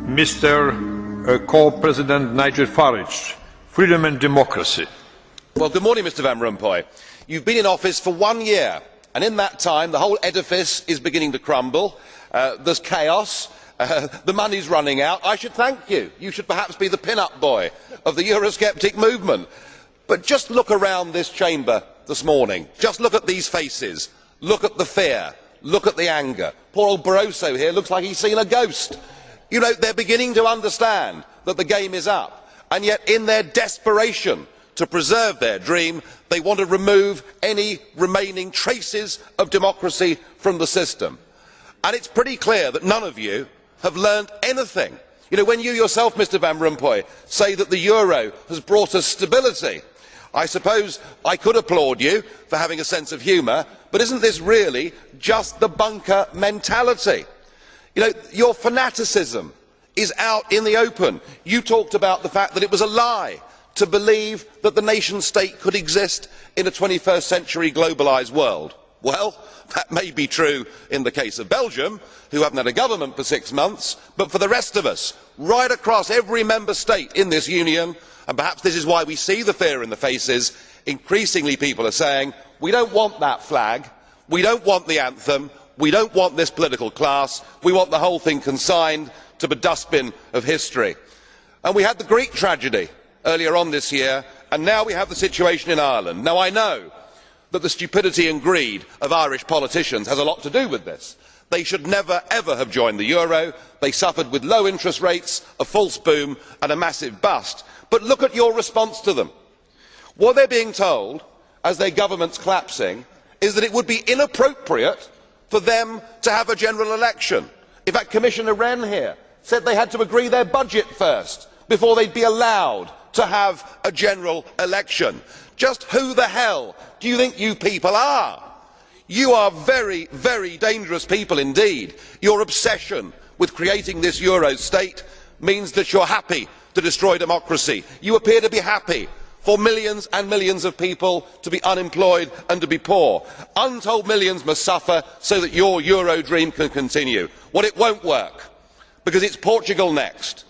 Mr. Co-President Nigel Farage, Freedom and Democracy. Well, good morning, Mr Van Rompuy. You've been in office for 1 year, and in that time the whole edifice is beginning to crumble. There's chaos. The money's running out. I should thank you. You should perhaps be the pin-up boy of the Eurosceptic movement. But just look around this chamber this morning. Just look at these faces. Look at the fear. Look at the anger. Poor old Barroso here looks like he's seen a ghost. You know, they're beginning to understand that the game is up. And yet, in their desperation to preserve their dream, they want to remove any remaining traces of democracy from the system. And it's pretty clear that none of you have learned anything. You know, when you yourself, Mr Van Rompuy, say that the euro has brought us stability, I suppose I could applaud you for having a sense of humour, but isn't this really just the bunker mentality? You know, your fanaticism is out in the open. You talked about the fact that it was a lie to believe that the nation state could exist in a 21st century globalised world. Well, that may be true in the case of Belgium, who haven't had a government for 6 months, but for the rest of us, right across every member state in this union, and perhaps this is why we see the fear in the faces, increasingly people are saying, we don't want that flag, we don't want the anthem, we don't want this political class, we want the whole thing consigned to the dustbin of history. And we had the Greek tragedy earlier on this year, and now we have the situation in Ireland. Now I know that the stupidity and greed of Irish politicians has a lot to do with this. They should never ever have joined the euro. They suffered with low interest rates, a false boom and a massive bust. But look at your response to them. What they are being told, as their government is collapsing, is that it would be inappropriate for them to have a general election. In fact, Commissioner Rehn here said they had to agree their budget first before they would be allowed to have a general election. Just who the hell do you think you people are? You are very, very dangerous people indeed. Your obsession with creating this euro state means that you are happy to destroy democracy. You appear to be happy for millions and millions of people to be unemployed and to be poor. Untold millions must suffer so that your euro dream can continue. Well, it won't work, because it's Portugal next.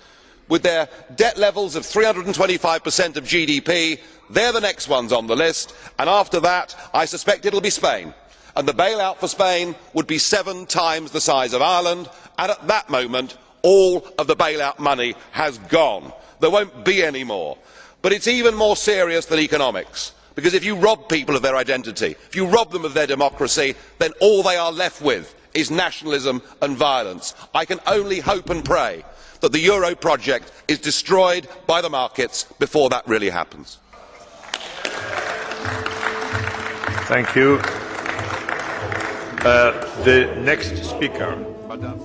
With their debt levels of 325% of GDP, they're the next ones on the list, and after that I suspect it will be Spain. And the bailout for Spain would be 7 times the size of Ireland, and at that moment all of the bailout money has gone. There won't be any more. But it's even more serious than economics, because if you rob people of their identity, if you rob them of their democracy, then all they are left with is nationalism and violence. I can only hope and pray that the euro project is destroyed by the markets before that really happens. Thank you. The next speaker, Madam.